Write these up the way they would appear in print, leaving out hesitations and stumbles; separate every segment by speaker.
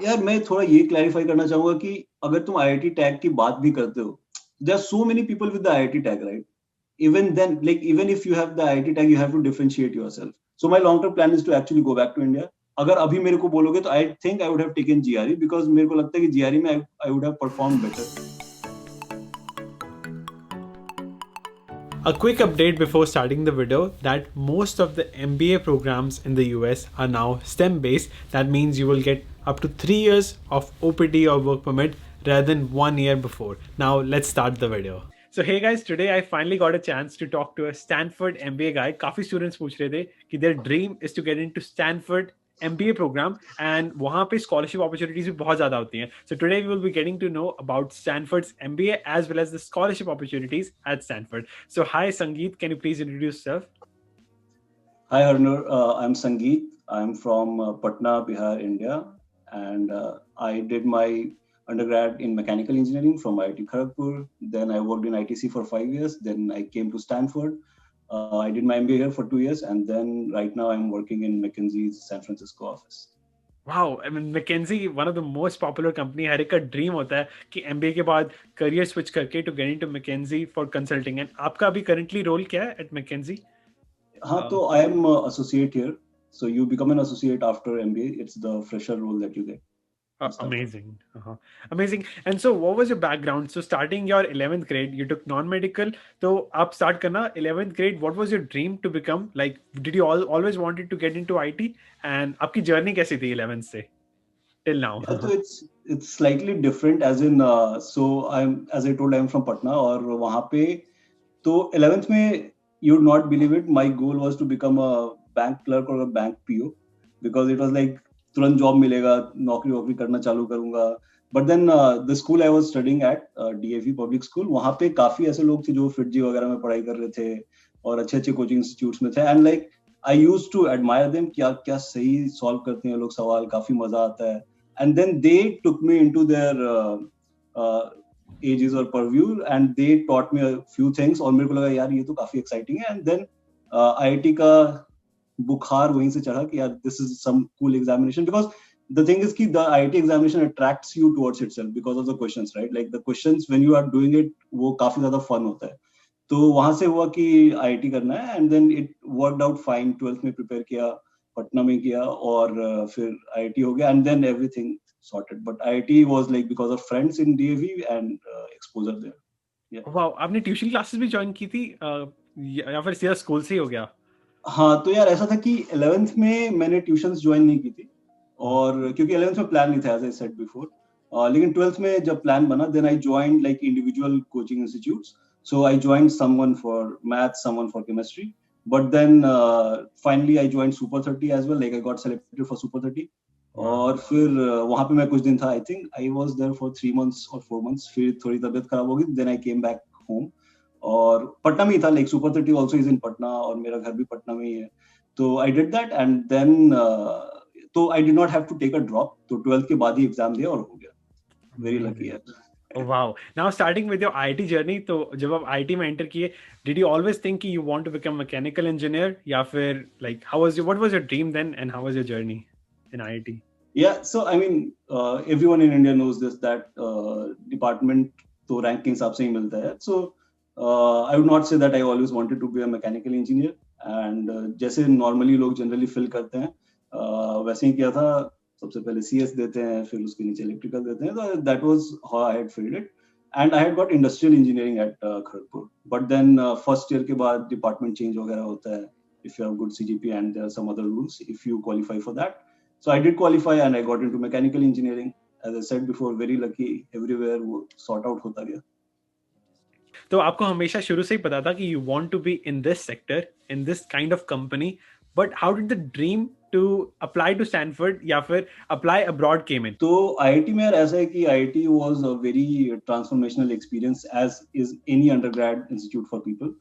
Speaker 1: यार मैं थोड़ा ये क्लैरिफाई करना चाहूंगा कि अगर तुम आईआईटी टैग की बात भी करते हो, there are so many people with the IIT tag, right? Even then, like even if you have the IIT tag, you have to differentiate yourself. So my long term plan is to actually go back to India. अगर अभी मेरे को बोलोगे तो I think I would have taken GRE because मेरे को लगता है कि GRE में I would have performed better.
Speaker 2: A quick update before starting the video that most of the MBA programs in the US are now STEM based. That means you will get up to 3 years of OPT or work permit rather than 1 year before. Now let's start the video. So hey guys, today I finally got a chance to talk to a Stanford MBA guy. काफी students पूछ रहे थे कि their dream is to get into Stanford MBA program and वहाँ पे scholarship opportunities भी बहुत ज़्यादा होती हैं. So today we will be getting to know about Stanford's MBA as well as the scholarship opportunities at Stanford. So hi Sangeet, can you please introduce yourself?
Speaker 1: Hi Harnur, I'm Sangeet. I'm from Patna, Bihar, India, and I did my undergrad in mechanical engineering from IIT Kharagpur. Then I worked in ITC for 5 years. Then I came to Stanford. I did my MBA here for 2 years, and then right now I'm working in McKinsey's San Francisco office.
Speaker 2: Wow, I mean McKinsey, one of the most popular company. हर एक का dream होता है कि MBA के बाद career switch करके to get into McKinsey for consulting. And आपका अभी currently रोल क्या है at McKinsey?
Speaker 1: हाँ, तो I am associate here. So you become an associate after MBA. It's the fresher role that you get.
Speaker 2: Amazing. Amazing. And so what was your background? So starting your 11th grade, you took non-medical. So आप start करना 11th grade, what was your dream to become? Like, did you always wanted to get into IT? And आपकी journey कैसी थी 11th से till now?
Speaker 1: Yeah, so it's slightly different as in so as I told I'm from Patna और वहाँ पे तो 11th में you would not believe it, my goal was to become a bank clerk or a bank PO because it was like तुरंत job मिलेगा, नौकरी वोकरी करना चालू करूंगा. But then the school I was studying at DAV public school, वहाँ पे काफी ऐसे लोग थे जो फिटजी वगैरह में पढ़ाई कर रहे थे और अच्छे अच्छे कोचिंग इंस्टीट्यूट्स में थे. And like I used to admire them, क्या क्या सही सॉल्व करते हैं लोग सवाल, काफी मजा आता है. And then they took me into their ages or purview and they taught me a few things और मेरे को लगा यार ये तो काफी exciting है. And then IIT का बुखार वहीं से चढ़ा कि यार this is some cool examination because the thing is कि the IIT examination attracts you towards itself because of the questions, right? Like the questions when you are doing it वो काफी ज्यादा fun होता है. तो वहां से हुआ कि IIT करना है and then it worked out fine. 12th में प्रिपेयर किया, पटना में किया और फिर IIT हो गया and then everything sorted. But IIT was like because of friends in DAV and exposure there. Yeah.
Speaker 2: Wow, आपने ट्यूशन क्लासेस भी ज्वाइन की थी या फिर सीधा स्कूल से ही हो गया?
Speaker 1: हाँ, तो यार ऐसा था कि 11th में मैंने ट्यूशंस ज्वाइन नहीं की थी और क्योंकि 11th में प्लान नहीं था एज आई सेड बिफोर. लेकिन 12th में जब प्लान बना then I joined like individual coaching institutes. So I joined someone for math, someone for chemistry. But then finally I joined Super 30 as well. Like I got selected for Super 30. और फिर वहाँ पे मैं कुछ दिन था. I think I was there for 3 months or 4 months. फिर थोड़ी तबीयत खराब हो गई. Then I came back home. और पटना में ही था. Like Super 30 also is in Patna और मेरा घर भी पटना में ही है. तो I did that and then तो I did not have to take a drop. तो 12th के बाद ही एग्जाम दिया और हो गया. Very lucky यार.
Speaker 2: Oh, wow. Now starting with your IT journey, तो जब आप IT में enter किए, did you always think कि you want to become mechanical engineer या फिर like what was your dream then and how was your journey in IIT?
Speaker 1: Yeah, so I mean everyone in India knows this that department तो rank के हिसाब से ही मिलता है. So I would not say that I always wanted to be a mechanical engineer and जैसे normally लोग generally fill करते हैं वैसे ही किया था. सबसे पहले CS देते हैं, फिर उसके नीचे इलेक्ट्रिकल देते हैं. तो that was how I had filled it and I had got industrial engineering at Kharagpur. But then first year के बाद department change वगैरह होता है if you have good CGP and there are some other rules if you qualify for that. So I did qualify and I got into mechanical engineering. As I said before, very lucky, everywhere वो sort out होता गया.
Speaker 2: तो आपको हमेशा शुरू से ही पता था कि you want to be in this sector, in this kind of company, but how did the dream to apply to Stanford या फिर apply abroad came in?
Speaker 1: तो IIT में यार ऐसा है कि IIT was a very transformational experience as is any undergrad institute for people.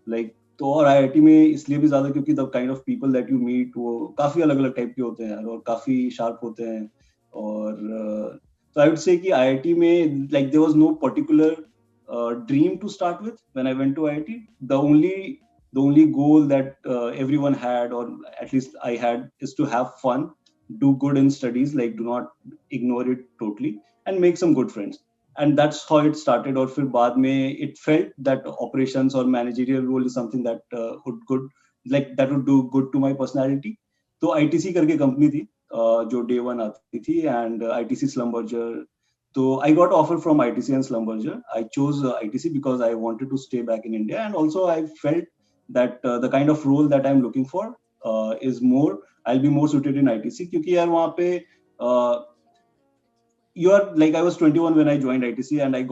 Speaker 1: Like तो और IIT में इसलिए भी ज्यादा क्योंकि the kind of people that you meet वो काफी अलग अलग टाइप के होते हैं और काफी शार्प होते हैं. और so I would say कि IIT में like there was no particular dream to start with when I went to IIT. The only goal that everyone had or at least I had is to have fun do good in studies, like do not ignore it totally, and make some good friends. And that's how it started. और फिर बाद में it felt that operations or managerial role is something that that would do good to my personality. तो ITC करके company थी जो day one आती थी, and ITC Slumberger. So I got offer from ITC and Slumberger. I chose ITC because I wanted to stay back in India, and also I felt that the kind of role that I'm looking for is more. I'll be more suited in ITC क्योंकि यार वहाँ पे you are like I was 21 when I joined ITC, and I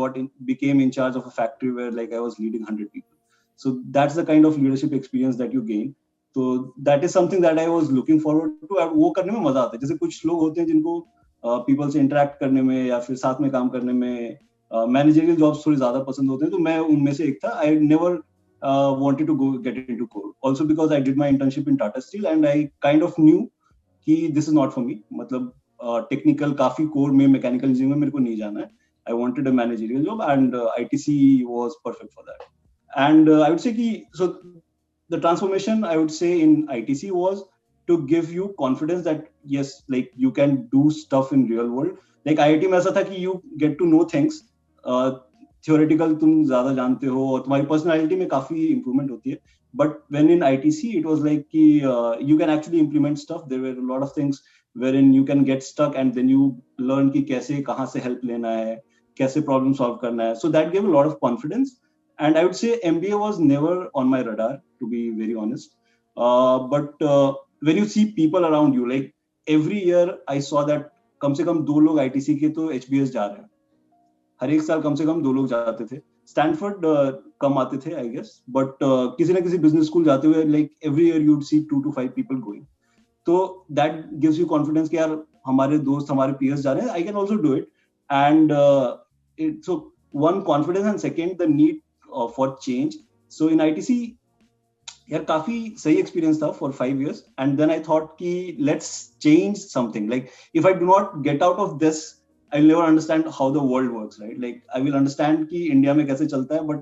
Speaker 1: became in charge of a factory where like I was leading 100 people. So that's the kind of leadership experience that you gain. So that is something that I was looking forward to. और वो करने में मजा आता है. जैसे कुछ लोग होते हैं जिनको people से interact करने में या फिर साथ में काम करने में managerial jobs थोड़ी ज्यादा पसंद होते हैं, तो मैं उनमें से एक था. I never wanted to go get into core. Also because I did my internship in Tata Steel, and I kind of knew कि this is not for me. मतलब टेक्निकल काफी कोर में मैकेनिकल इंजीनियरिंग में मेरे को नहीं जाना है. I wanted a managerial job, and ITC was perfect for that. And I would say कि so the transformation I would say in ITC was to give you confidence that yes like you can do stuff in real world. Like IIT में ऐसा था कि you get to know things, theoretical तुम ज्यादा जानते हो और तुम्हारी पर्सनालिटी में काफी इंप्रूवमेंट होती है. But when in ITC, it was like you can actually implement stuff. There were a lot of things wherein you can get stuck, and then you learn कि कैसे कहाँ से help लेना है, कैसे problem solve करना है. So that gave a lot of confidence. And I would say MBA was never on my radar, to be very honest. But when you see people around you, like every year I saw that कम से कम 2 लोग ITC के तो HBS जा रहे हैं. हर एक साल कम से कम 2 लोग जाते थे. स्टैनफोर्ड कम आते थे आई गेस, बट किसी ना किसी बिजनेस स्कूल जाते हुए like every year you would see 2 to 5 people going. तो दैट गिव्स यू कॉन्फिडेंस कि यार हमारे दोस्त हमारे पीयर्स जा रहे हैं, I can also do it. And so one confidence, and second the need for change. So in ITC यार काफी सही एक्सपीरियंस था for 5 years, and then I thought कि let's change something. Like if I do not get out of this, I will never understand how the world works, right? Like I will understand कि India में कैसे चलता है, but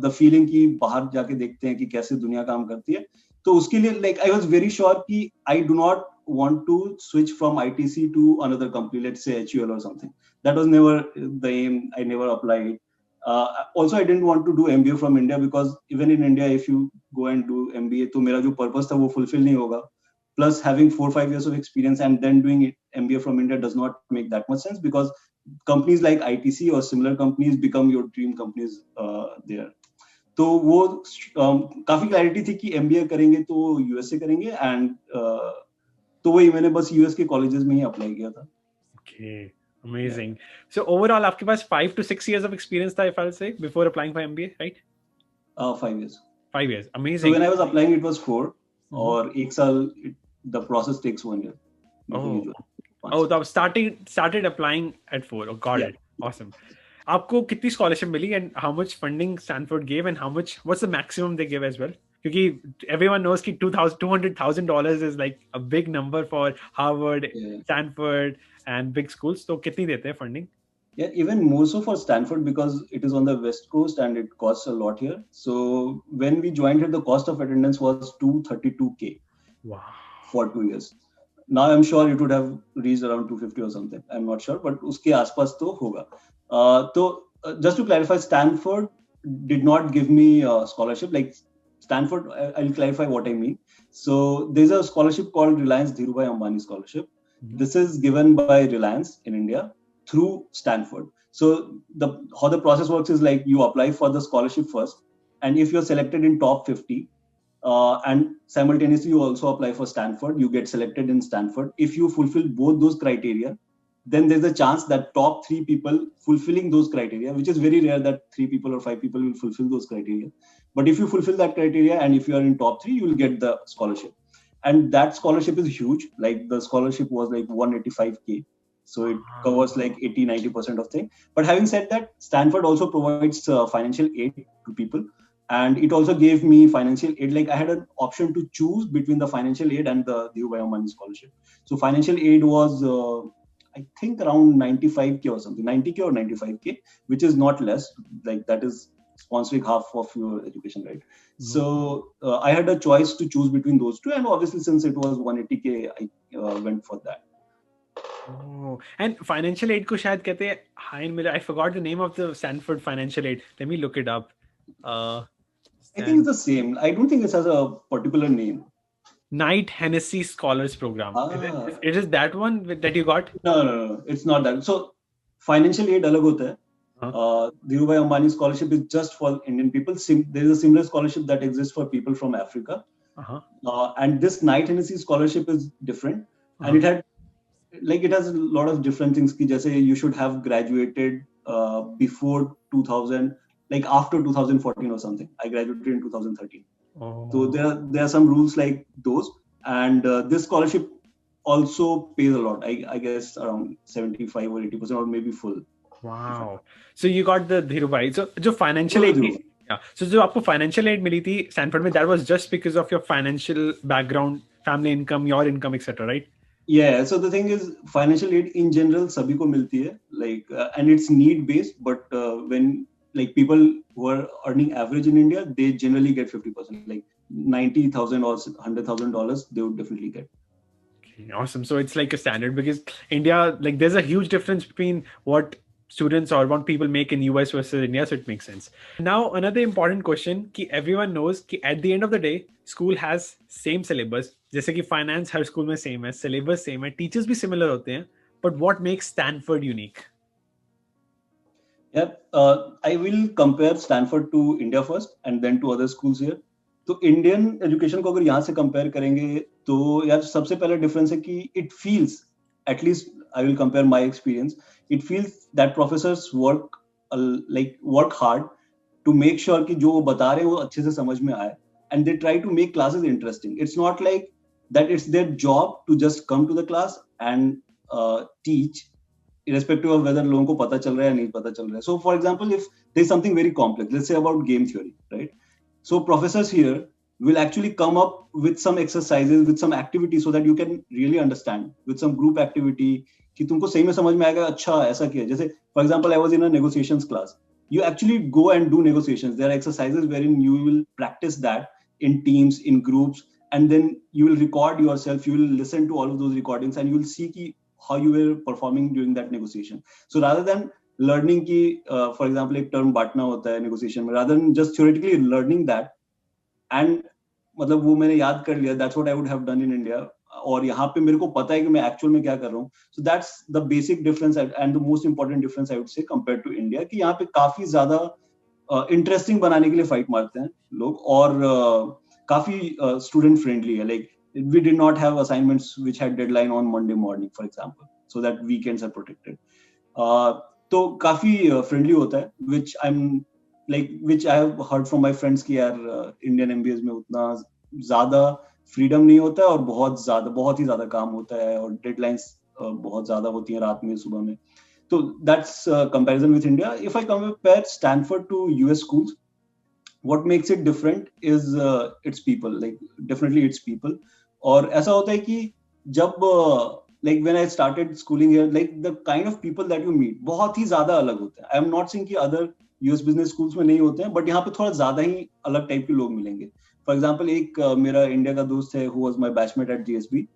Speaker 1: the feeling कि बाहर जाके देखते हैं कि कैसे दुनिया काम करती है. तो उसके लिए like I was very sure कि I do not want to switch from ITC to another company, let's say HUL or something. That was never the aim. I never applied. Also, I didn't want to do MBA from India because even in India, if you go and do MBA, तो मेरा जो purpose था वो fulfill नहीं होगा. Plus, having 4-5 years of experience and then doing MBA from India does not make that much sense, because companies like ITC or similar companies become your dream companies there. तो वो काफी clarity थी कि MBA करेंगे तो US से करेंगे, and तो वही मैंने बस US के कॉलेजेस में ही अप्लाई किया था.
Speaker 2: Okay, amazing. So overall, आपके पास 5 to 6 years of experience था, if I'll say, before applying for MBA, right?
Speaker 1: 5 years.
Speaker 2: 5 years, amazing.
Speaker 1: So when I was applying, it was 4. और एक साल the process takes 1 year.
Speaker 2: Oh, so started applying at 4. Oh, got it. Awesome. आपको कितनी scholarship milli, and how much funding Stanford gave, and what's the maximum they give as well? क्योंकि everyone knows कि $200,000 is like a big number for Harvard, Stanford, and big schools. तो कितनी देते हैं funding?
Speaker 1: Yeah, even more so for Stanford because it is on the West Coast and it costs a lot here. So when we joined here, the cost of attendance was $232K.
Speaker 2: Wow.
Speaker 1: For 2 years. Now I'm sure it would have reached around 250 or something. I'm not sure, but उसके आसपास तो होगा. तो just to clarify, Stanford did not give me a scholarship. Like Stanford, I'll clarify what I mean. So there's a scholarship called Reliance Dhirubhai Ambani Scholarship. Mm-hmm. This is given by Reliance in India through Stanford. So how the process works is like you apply for the scholarship first, and if you're selected in top 50, and simultaneously you also apply for Stanford, you get selected in Stanford. If you fulfill both those criteria, then there's a chance that top 3 people fulfilling those criteria, which is very rare that 3 people or 5 people will fulfill those criteria. But if you fulfill that criteria and if you are in top 3, you will get the scholarship. And that scholarship is huge. Like the scholarship was like $185K. So it covers like 80-90% of thing. But having said that, Stanford also provides financial aid to people. And it also gave me financial aid. Like I had an option to choose between the financial aid and the Dhirubhai Ambani scholarship. So financial aid was, I think around 95K or something, 90K or 95K, which is not less. Like that is sponsoring half of your education, right? So I had a choice to choose between those two, and obviously since it was 180K, I went for that.
Speaker 2: Oh, and financial aid को शायद कहते हैं Hein Miller. I forgot the name of the Stanford financial aid. Let me look it up.
Speaker 1: I think it's the same. I don't think it has a particular name.
Speaker 2: Knight Hennessy Scholars Program. It is that one that you got?
Speaker 1: No, it's not that. So financial aid अलग होता है. Dhirubhai Ambani scholarship is just for Indian people. There is a similar scholarship that exists for people from Africa. And this Knight Hennessy scholarship is different. And it has a lot of different things. Ki jaise you should have graduated before 2000, like after 2014 or something. I graduated in 2013. So there are some rules like those. And this scholarship also pays a lot. I guess around 75 or 80% or maybe full.
Speaker 2: Wow. So you got the Dhirubhai. So जो financial aid, yeah. So जो आपको financial aid मिली थी Stanford में, that was just because of your financial background, family income, your income, etc., right?
Speaker 1: Yeah. So the thing is, financial aid in general सभी को मिलती है, like, and it's need based. But when like people who are earning average in India, they generally get 50%, like $90,000 or $100,000, they would definitely get.
Speaker 2: Okay, awesome. So it's like a standard because India, like, there's a huge difference between what students or what people make in US versus India, so it makes sense. Now, another important question कि everyone knows कि at the end of the day, school has same syllabus. जैसे कि finance हर school में same है, syllabus same है, teachers भी similar होते हैं. But what makes Stanford unique?
Speaker 1: Yeah, I will compare Stanford to India first and then to other schools here. तो Indian education को अगर यहाँ से कंपेयर करेंगे तो यार सबसे पहला डिफरेंस है कि it feels, at least I will compare my experience, it feels that professors work hard to make sure कि जो वो बता रहे हैं वो अच्छे से समझ में आए, and they try to make classes interesting. It's not like that it's their job to just come to the class and teach irrespective of whether लोगों को पता चल रहा है या नहीं पता चल रहा है. So for example, if there is something very complex, let's say about game theory, right? So professors here will actually come up with some exercises, with some activities so that you can really understand, with some group activity कि तुमको सही में समझ में आएगा अच्छा ऐसा किया. जैसे for example, I was in a negotiations class. You actually go and do negotiations. There are exercises wherein you will practice that in teams, in groups, and then you will record yourself. You will listen to all of those recordings and you will see कि how you were performing during that negotiation. So rather than learning ki, for example, एक term बांटना होता है negotiation में, rather than just theoretically learning that, and मतलब वो मैंने याद कर लिया, that's what I would have done in India, और यहाँ पे मेरे को पता है कि मैं actual में क्या कर रहा हूँ. So that's the basic difference and the most important difference I would say compared to India, कि यहाँ पे काफी ज्यादा interesting बनाने के लिए fight मारते हैं लोग, और काफी student friendly है. Like we did not have assignments which had deadline on Monday morning, for example, so that weekends are protected. तो काफी friendly होता है, which I have heard from my friends कि यार Indian MBAs में उतना ज़्यादा freedom नहीं होता है और बहुत ही ज़्यादा काम होता है और deadlines बहुत ज़्यादा होती हैं रात में सुबह में. So that's comparison with India. If I compare Stanford to US schools, what makes it different is its people. Like definitely its people. और ऐसा होता है कि जब like when I started schooling here, like the kind of people that you meet बहुत ही ज्यादा अलग होते हैं. I am not saying कि other US business schools में नहीं होते हैं, but यहाँ पे थोड़ा ज्यादा ही अलग टाइप के लोग मिलेंगे. For example, एक मेरा इंडिया का दोस्त है who was my batchmate at GSB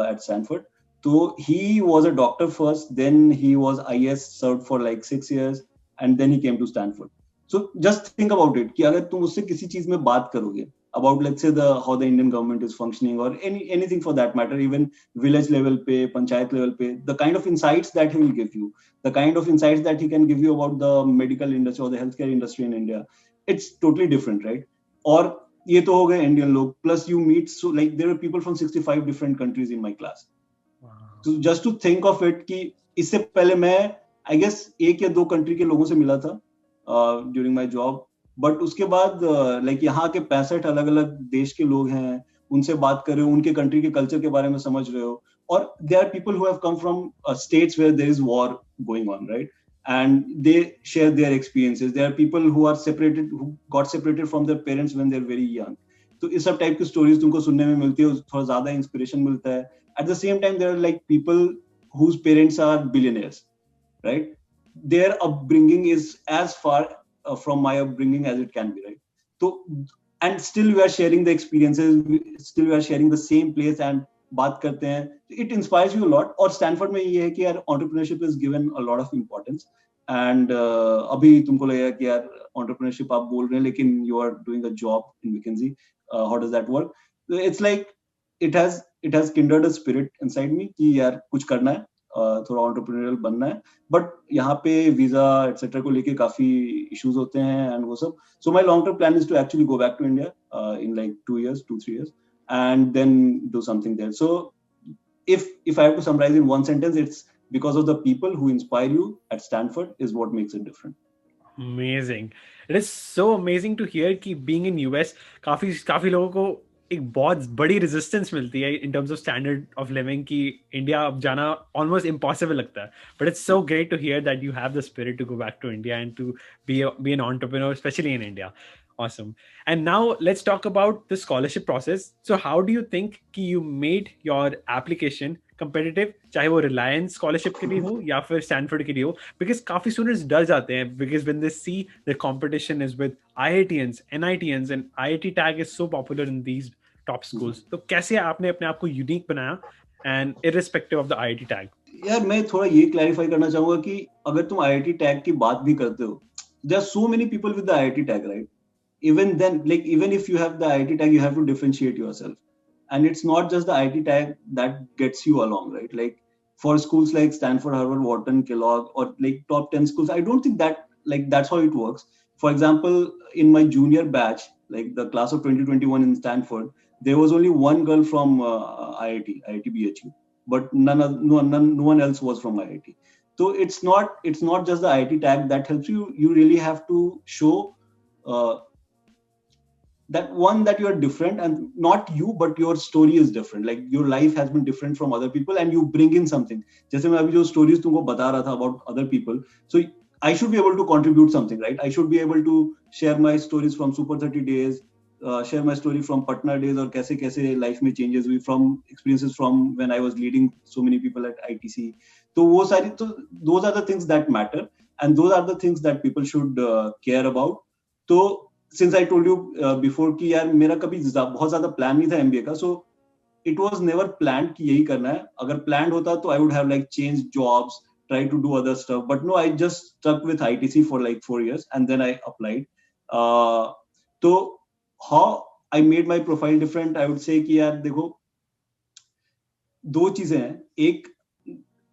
Speaker 1: at Stanford. तो he was a doctor first, then he was IS, served for like 6 years, and then he came to Stanford. So just think about it कि अगर तुम उससे किसी चीज में बात करोगे about let's say how the Indian government is functioning or anything for that matter, even village level पे, panchayat level पे, the kind of insights that he will give you, the kind of insights that he can give you about the medical industry or the healthcare industry in India, it's totally different, right? और ये तो हो गए Indian लोग, plus you meet, so like there were people from 65 different countries in my class. Wow. So just to think of it कि इससे पहले मैं I guess 1 या 2 country के लोगों से मिला था during my job. बट उसके बाद लाइक यहाँ के 65 अलग अलग देश के लोग हैं, उनसे बात कर रहे हो, उनके कंट्री के कल्चर के बारे में समझ रहे हो, और they are people who have come from states where there is war going on, right, and they share their experiences. There are people who are separated, who got separated from their parents when they are very young. तो इस सब type की stories तुमको सुनने में मिलती है, थोड़ा ज्यादा इंस्पिरेशन मिलता है. At the same time there are like people whose parents are billionaires, right. Their upbringing is as far from my upbringing as it can be, right? So and still we are sharing the experiences, still we are sharing the same place and बात करते हैं. It inspires you a lot. और Stanford में ये है कि यार entrepreneurship is given a lot of importance. And अभी तुमको लगेगा कि यार entrepreneurship आप बोल रहे हैं लेकिन you are doing a job in McKinsey. How does that work? It's like it has kindled a spirit inside me कि यार कुछ करना है, थोड़ा entrepreneurial बनना है. बट यहाँ पे वीजा एक्सेट्रा को लेके काफी इश्यूज होते हैं एंड वो सब. So my long term plan is to actually go back to India in like 2 years, 2-3 years, and then do something there. So if I have to summarize in one sentence, it's because of the people who inspire you at Stanford is what makes it different.
Speaker 2: Amazing. It is so amazing to hear कि being in US काफी लोगों को एक बहुत बड़ी resistance मिलती है in terms of standard of living कि इंडिया अब जाना almost impossible लगता है. But it's so great to hear that you have the spirit to go back to India and to be an entrepreneur, especially in India. Awesome. And now let's talk about the scholarship process. So how do you think कि you made your application competitive, चाहे वो Reliance scholarship के लिए हो या फिर Stanford के लिए हो, because काफी students डर जाते हैं because when they see the competition is with IITians, NITians and IIT tag is so popular in these top schools. तो कैसे आपने अपने आप को unique बनाया and irrespective of the IIT tag?
Speaker 1: यार मैं थोड़ा ये क्लैरिफाई करना चाहूंगा कि अगर तुम IIT tag की बात भी करते हो, there are so many people with the IIT tag, right? Even then, like even if you have the IIT tag, you have to differentiate yourself. And it's not just the IIT tag that gets you along, right? Like for schools like Stanford, Harvard, Wharton, Kellogg, or like top 10 schools, I don't think that like that's how it works. For example, in my junior batch, like the class of 2021 in Stanford, there was only one girl from IIT BHU, but no one else was from IIT. So it's not just the IIT tag that helps you. You really have to show that one, that you are different, and not you but your story is different, like your life has been different from other people and you bring in something. जैसे मैं अभी जो stories तुमको बता रहा था about other people, so I should be able to contribute something, right? I should be able to share my stories from Super 30 days, share my story from Patna days, और कैसे कैसे life में changes हुई from experiences from when I was leading so many people at ITC. तो वो सारी, तो those are the things that matter and those are the things that people should care about. तो since I told you before कि यार मेरा कभी बहुत ज्यादा प्लान नहीं था MBA का, so it was never planned कि यही करना है. अगर planned होता तो I would have like changed jobs, tried to do other stuff, but no, I just stuck with ITC for like 4 years and then I applied. तो how I made my profile different, I would say कि यार देखो दो चीजें हैं. एक,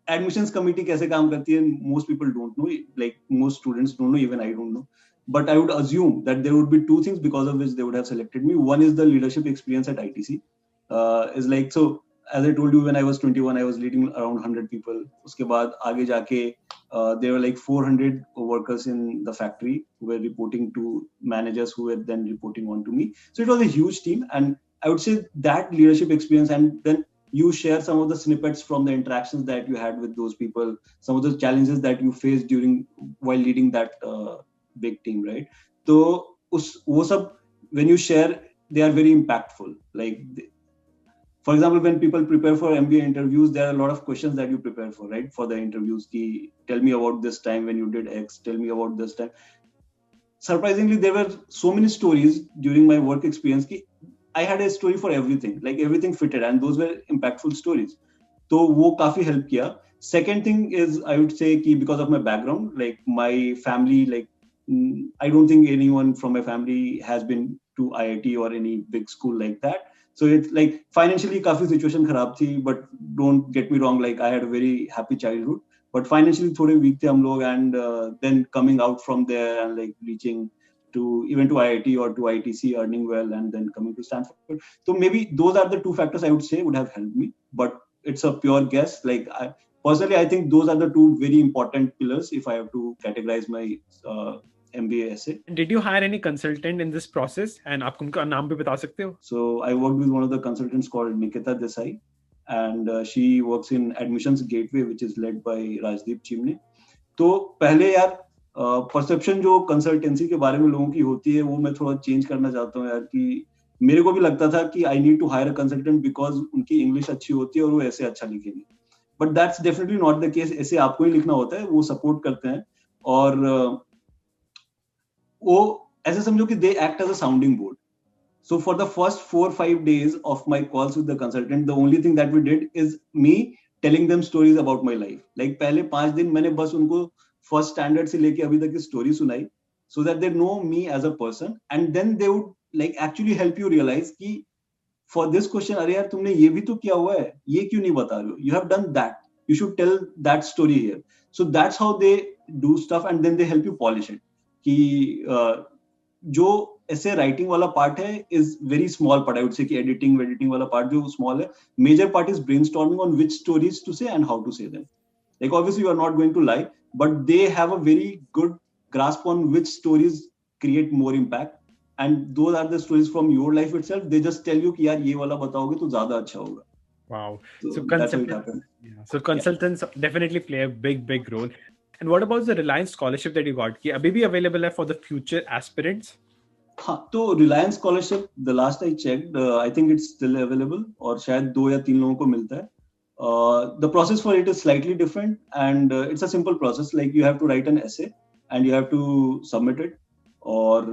Speaker 1: admissions committee कैसे काम करती है, most people don't know, like most students don't know, even I don't know. But I would assume that there would be two things because of which they would have selected me. One is the leadership experience at ITC. Is like, so as I told you, when I was 21, I was leading around 100 people. उसके बाद आगे जाके there were like 400 workers in the factory who were reporting to managers who were then reporting on to me. So it was a huge team, and I would say that leadership experience, and then you share some of the snippets from the interactions that you had with those people, some of the challenges that you faced while leading that big team, right? So वो सब when you share, they are very impactful. Like for example, when people prepare for MBA interviews, there are a lot of questions that you prepare for, right? For the interviews, tell me about this time when you did X, tell me about this time. Surprisingly, there were so many stories during my work experience कि I had a story for everything, like everything fitted, and those were impactful stories. तो वो काफी help किया. Second thing is, I would say कि because of my background, like my family, like I don't think anyone from my family has been to IIT or any big school like that. So it's like financially काफी situation खराब थी, but don't get me wrong, like I had a very happy childhood. But financially थोड़े weak थे हम लोग, and then coming out from there and like reaching to even to IIT or to ITC, earning well, and then coming to Stanford. So maybe those are the two factors I would say would have helped me, but it's a pure guess. Like personally, I think those are the two very important pillars if I have to categorize my MBA essay.
Speaker 2: Did you hire any consultant in this process? And आप उनका नाम भी बता सकते हो?
Speaker 1: So I worked with one of the consultants called Nikita Desai, and she works in Admissions Gateway, which is led by Rajdeep Chimne. तो पहले यार परसेप्शन जो कंसल्टेंसी के बारे में लोगों की होती है, वो मैं थोड़ा चेंज करना चाहता हूँ यार. कि मेरे को भी लगता था कि I need to hire a consultant because उनकी इंग्लिश अच्छी होती है और वो ऐसे अच्छा लिखेंगे. But that's definitely not the case. ऐसे आपको ही लिखना होता है, वो सपोर्ट करते हैं. और वो ऐसे समझो कि they act as a sounding board. So for the first 4-5 days of my calls with the consultant, the only thing that we did is me telling them stories about my life. Like पहले 5 दिन मैंने बस उनको first standard से लेके अभी तक की story सुनाई, so that they know me as a person, and then they would like actually help you realize कि for this question, अरे यार तुमने ये भी तो किया हुआ है, ये क्यों नहीं बता रहे हो? You have done that. You should tell that story here. So that's how they do stuff, and then they help you polish it. कि जो ऐसे राइटिंग वाला पार्ट है is very small part, I would say कि editing वाला part जो small है, major part is brainstorming on which stories to say and how to say them. Like obviously you are not going to lie, but they have a very good grasp on which stories create more impact, and those are the stories from your life itself. They just tell you कि यार ये वाला बताओगे तो ज्यादा अच्छा होगा.
Speaker 2: Wow.
Speaker 1: So
Speaker 2: So
Speaker 1: that's how it happened.
Speaker 2: so consultants definitely play a big role. And what about the Reliance scholarship that you got? कि अभी भी available है for the future aspirants?
Speaker 1: हाँ, तो Reliance scholarship the last I checked, I think it's still available, और शायद 2 या 3 लोगों को मिलता है. The process for it is slightly different, and it's a simple process. Like you have to write an essay and you have to submit it, और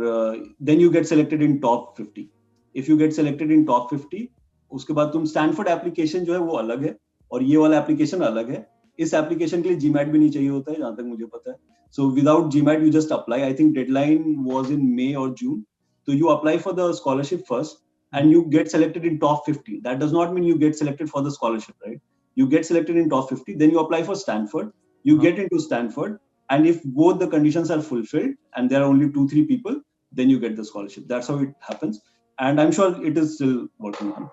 Speaker 1: then you get selected in top 50. If you get selected in top 50, उसके बाद तुम Stanford application जो है वो अलग है और ये वाला एप्लीकेशन अलग है. इस एप्लीकेशन के लिए जीमैट भी नहीं चाहिए होता है जहां तक मुझे पता है. So without GMAT, you just apply. I think deadline was in May or June. So you apply for the scholarship first, and you get selected in top 50. That does not mean you get selected for the scholarship, right? You get selected in top 50. Then you apply for Stanford. You get into Stanford, and if both the conditions are fulfilled, and there are only 2-3 people, then you get the scholarship. That's how it happens, and I'm sure it is still working on.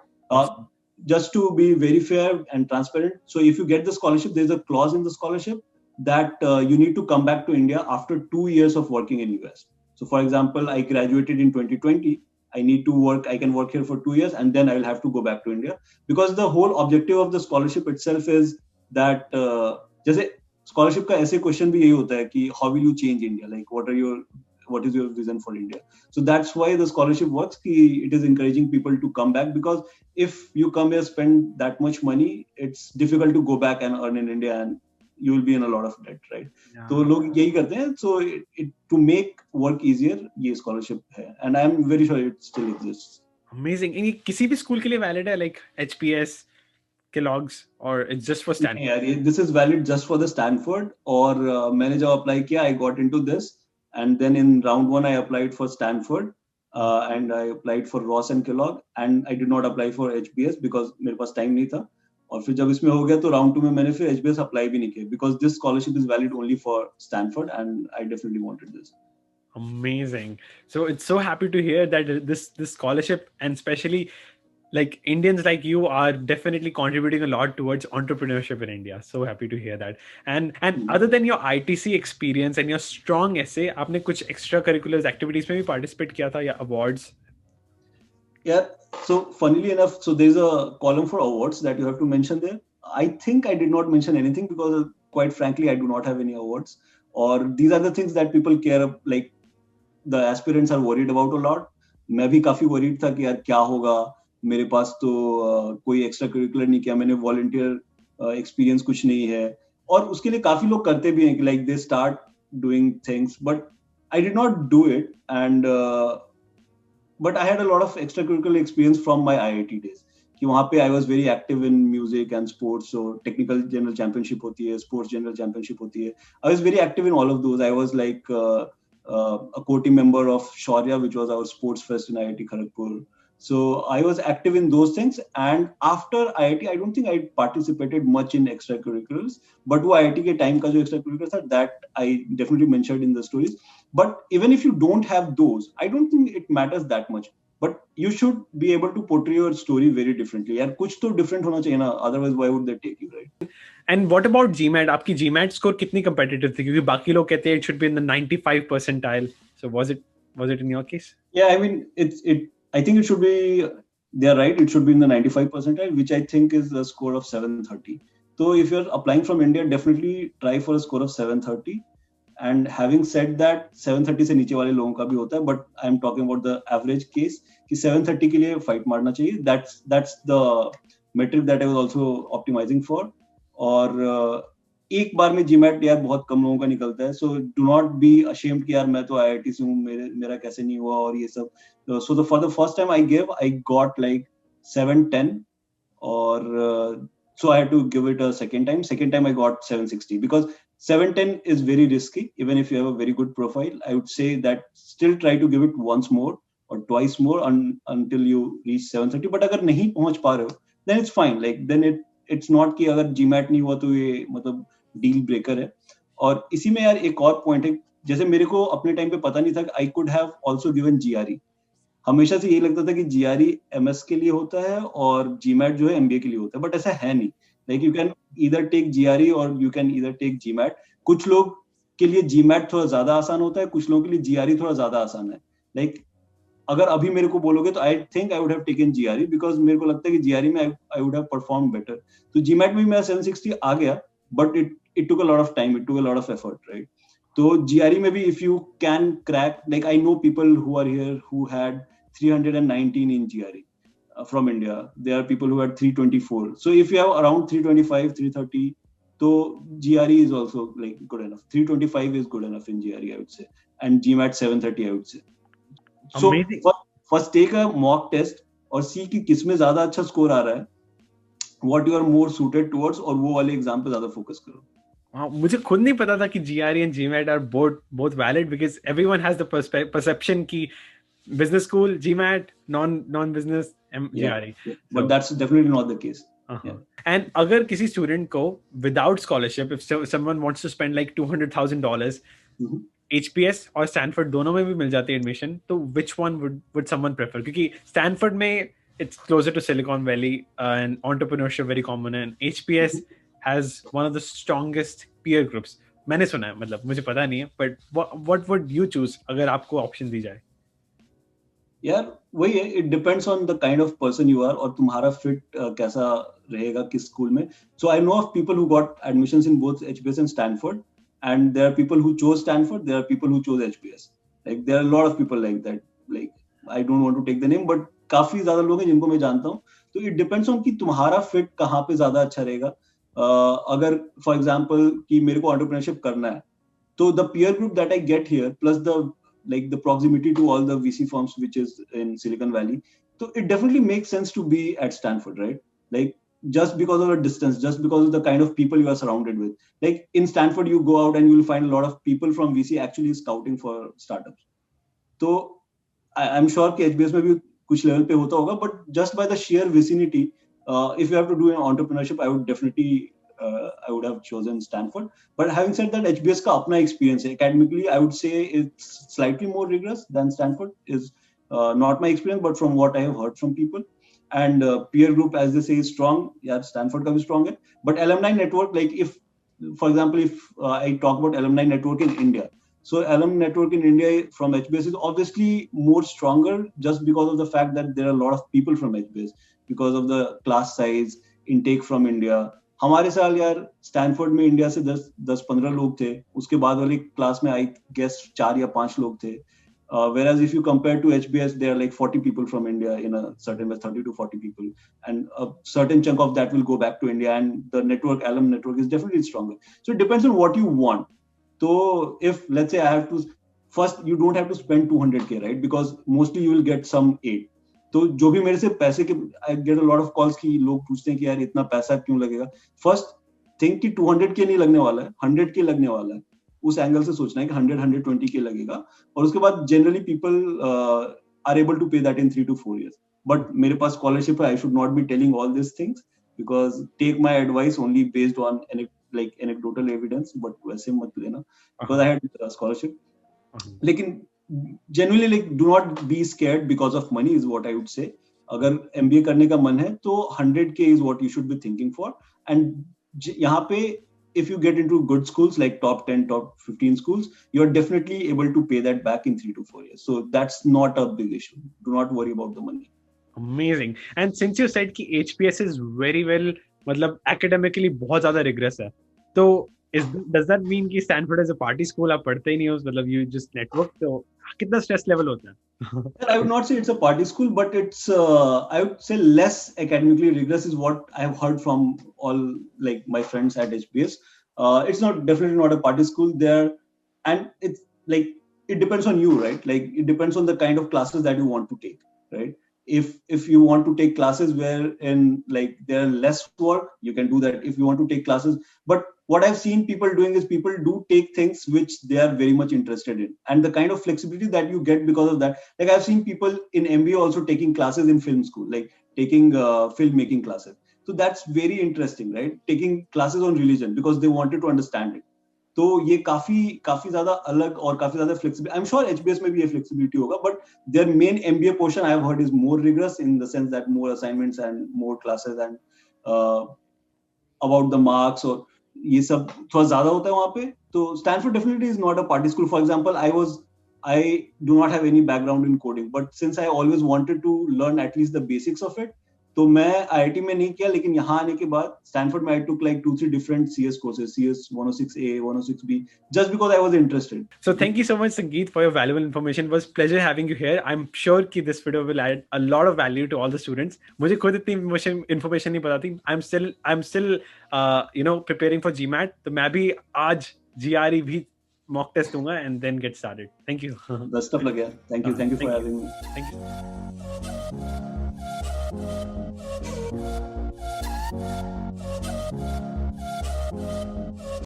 Speaker 1: Just to be very fair and transparent, so if you get the scholarship, there's a clause in the scholarship that you need to come back to India after 2 years of working in US. So for example, I graduated in 2020. I can work here for 2 years, and then I will have to go back to India, because the whole objective of the scholarship itself is that जैसे scholarship का ऐसे question भी यही होता है कि how will you change India, like what is your vision for India. So that's why the scholarship works, कि it is encouraging people to come back, because if you come here, spend that much money, it's difficult to go back and earn in India, and you will be in a lot of debt, right? तो लोग यही करते हैं. So to make work easier, ये scholarship है, and I am very sure it still exists.
Speaker 2: Amazing. ये किसी भी स्कूल के लिए valid है, like HPS, Kellogg's, or it's just for Stanford?
Speaker 1: Yeah, this is valid just for the Stanford. और मैंने जब apply किया, I got into this, and then in round 1 I applied for Stanford, and I applied for Ross and Kellogg, and I did not apply for HBS because मेरे पास time नहीं था. और फिर जब इसमें हो गया तो राउंड 2 में मैंने फिर HBS अप्लाई भी नहीं किया, because this scholarship is valid only for Stanford, and I definitely wanted this.
Speaker 2: Amazing. So it's so happy to hear that this scholarship, and especially like Indians like you, are definitely contributing a lot towards entrepreneurship in India. So happy to hear that. And other than your ITC experience and your strong essay, आपने कुछ extracurriculars activities में भी participate किया था या awards?
Speaker 1: Yeah, so funnily enough, so there's a column for awards that you have to mention there. I think I did not mention anything because quite frankly, I do not have any awards. Or these are the things that people care, like the aspirants are worried about a lot. मैं भी काफी worried था कि यार क्या होगा, मेरे पास तो कोई एक्स्ट्रा करिकुलर नहीं किया मैंने, वॉलंटियर एक्सपीरियंस कुछ नहीं है. और उसके लिए काफी लोग करते भी हैं कि like they start doing things, but I did not do it. And but I had a lot of extracurricular experience from my IIT days. कि वहाँ पे I was very active in music and sports. So technical general championship होती है, sports general championship होती है. I was very active in all of those. I was like a co-team member of Shaurya, which was our sports fest in IIT Kharagpur. So I was active in those things. And after IIT, I don't think I participated much in extracurriculars. But वो IIT के time का जो extracurriculars था, that I definitely mentioned in the stories. But even if you don't have those, I don't think it matters that much. But you should be able to portray your story very differently. यार कुछ तो different होना चाहिए ना, otherwise why would they take you, right?
Speaker 2: And what about GMAT? आपकी GMAT score कितनी competitive थी? क्योंकि बाकी लोग कहते हैं it should be in the 95 percentile. So was it in your case?
Speaker 1: Yeah, I mean I think it should be. They are right. It should be in the 95 percentile, which I think is a score of 730. So if you're applying from India, definitely try for a score of 730. And having said that, 730 से नीचे वाले लोगों का भी होता है, but I'm talking about the average case कि 730 के लिए fight मारना चाहिए. That's the metric that I was also optimizing for. और एक बार में जीमैट यार बहुत कम लोगों का निकलता है. So do not be ashamed कि यार मैं तो आईआईटी से हूँ, मेरा कैसे नहीं हुआ और ये सब. So for the first time I got like 710 or so I had to give it a second time I got 760 because 710 is very risky. Even if you have a very good profile, I would say that still try to give it once more or twice more until you reach 730. But अगर नहीं पहुंच पा रहे हो then it's fine. Like then it's not कि अगर GMAT नहीं हुआ तो ये मतलब डील ब्रेकर है. और इसी में यार एक और पॉइंट है, जैसे मेरे को अपने टाइम पे पता नहीं था कि I could have also given GRE. हमेशा से यही लगता था कि जीआरई एमएस के लिए होता है और जीमैट जो है एमबीए के लिए होता है, बट ऐसा है नहीं. Like you can either take G R E और you can either take GMAT. कुछ लोग के लिए जीमैट थोड़ा ज्यादा आसान होता है, कुछ लोगों के लिए जीआरई थोड़ा ज्यादा आसान है. लाइक अगर अभी मेरे को बोलोगे तो I think I would have taken GRE because मेरे को लगता है कि जीआरई में I would have perform better. तो जीमैट में मेरा 760 आ गया, but it took a lot of time, it took a lot of effort, right. तो जीआरई में भी if you can crack, like I know people who are here who had 319 in GRE from India. There are people who had 324. So if you have around 325, 330, so GRE is also like good enough. 325 is good enough in GRE, I would say, and GMAT 730, I would say. So first take a mock test और see कि किसमें ज्यादा अच्छा score आ रहा है, what you are more suited towards, और वो वाले एग्जाम पे ज्यादा फोकस करो.
Speaker 2: हाँ, मुझे खुद नहीं पता था कि GRE and GMAT are both valid because everyone has the perception कि business school GMAT, non-business GRE.
Speaker 1: Yeah. But that's definitely not the case.
Speaker 2: Yeah. And अगर किसी student को without scholarship, if someone wants to spend like $200,000, HPS और Stanford दोनों में भी मिल जाती है admission, तो which one would someone prefer? क्योंकि Stanford में it's closer to Silicon Valley and entrepreneurship very common, and HPS has one of the strongest peer groups. मैंने सुना है, मतलब मुझे पता नहीं है, but what would you choose अगर आपको option दी जाए?
Speaker 1: यार वही है, it depends on the kind of person you are और तुम्हारा फिट कैसा रहेगा किस स्कूल में. So I know of people who got admissions in both H P S and Stanford, and there are people who chose Stanford, there are people who chose H P S. Like there are lot of people like that. Like I don't want to take the name, but काफी ज्यादा लोग हैं जिनको मैं जानता हूँ. तो it depends on कि तुम्हारा फिट कहाँ पे ज्यादा अच्छा रहेगा. अगर फॉर एग्जाम्पल कि मेरे को एंटरप्रेन्योरशिप करना है, तो the peer group that I get here plus the like the proximity to all the VC firms which is in Silicon Valley, so it definitely makes sense to be at Stanford, right? Like just because of the distance, just because of the kind of people you are surrounded with. Like in Stanford you go out and you will find a lot of people from VC actually scouting for startups. So I'm sure कि HBS में भी कुछ level पे होता होगा, but just by the sheer vicinity, if you have to do an entrepreneurship, I would definitely I would have chosen Stanford. But having said that, HBS का अपना experience है. Academically, I would say it's slightly more rigorous than Stanford. Is not my experience, but from what I have heard from people. And peer group, as they say, is strong. Yeah, Stanford का भी strong है. But alumni network, like if, for example, if I talk about alumni network in India, so alumni network in India from HBS is obviously more stronger just because of the fact that there are a lot of people from HBS, because of the class size, intake from India. हमारे साल यार Stanford में India से 10-15 लोग थे, उसके बाद वाली क्लास में आई गेस 4 या 5 लोग थे. Whereas if you compare to HBS, there are like 40 people from India in a certain way, 30 to 40 people, and a certain chunk of that will go back to India, and the network, alum network, is definitely stronger. So it depends on what you want. So if let's say I have to, first you don't have to spend 200k, right? Because mostly you will get some aid. तो जो भी मेरे से पैसे के, I get a lot of calls कि लोग पूछते हैं कि यार इतना पैसा क्यों लगेगा. फर्स्ट थिंक कि 200k नहीं लगने वाला है, 100k लगने वाला है. उस एंगल से सोचना है कि 100-120k लगेगा, और उसके बाद generally people are able to pay that in 3 to 4 years. But मेरे पास स्कॉलरशिप है, I should not be telling all this things because take my advice only based on like anecdotal evidence, but वैसे मत लेना because I had scholarship. लेकिन genuinely like do not be scared because of money is what I would say. अगर MBA करने का मन है तो 100k is what you should be thinking for. And यहाँ पे if you get into good schools like top 10, top 15 schools, you are definitely able to pay that back in 3 to 4 years. So that's not a big issue. Do not worry about the money.
Speaker 2: Amazing. And since you said कि HPS is very well, मतलब academically बहुत ज़्यादा rigorous है, तो does that mean कि Stanford is a party school, आप पढ़ते ही नहीं हो, मतलब you just network, तो कितना stress level होता है?
Speaker 1: I would not say it's a party school, but it's I would say less academically rigorous is what I've heard from all like my friends at HBS. It's not definitely not a party school there, and it's like it depends on you, right? Like it depends on the kind of classes that you want to take, right? If you want to take classes where in like there are less work, you can do that. If you want to take classes, but what I've seen people doing is people do take things which they are very much interested in, and the kind of flexibility that you get because of that. Like I've seen people in MBA also taking classes in film school, like taking filmmaking classes. So that's very interesting, right? Taking classes on religion because they wanted to understand it. तो ये काफी काफी ज्यादा अलग और काफी ज्यादा flexible, I am sure HBS में भी ये फ्लेक्सिबिलिटी होगा, but their main MBA portion I have heard is more rigorous in the sense that more assignments and more classes and about the marks, और ये सब थोड़ा ज्यादा होता है वहां पे. तो Stanford definitely is not a party school. For example I do not have any background in coding, but since I always wanted to learn at least the basics of it, तो मैं आईआईटी में नहीं किया, लेकिन यहाँ आने के बाद स्टैनफोर्ड में I took like 2-3 different C S courses, C S 106A, 106B, just because I was interested.
Speaker 2: So thank you so much, Sangeet, for your valuable information. It was pleasure having you here. I'm sure कि this video will add a lot of value to all the students. मुझे खुद इतनी information नहीं पता थी. I'm still preparing for GMAT. तो मैं भी आज GRE भी mock test दूंगा and then get started. Thank you.
Speaker 1: Best of luck, yeah. Thank you for having me.
Speaker 2: Thank you.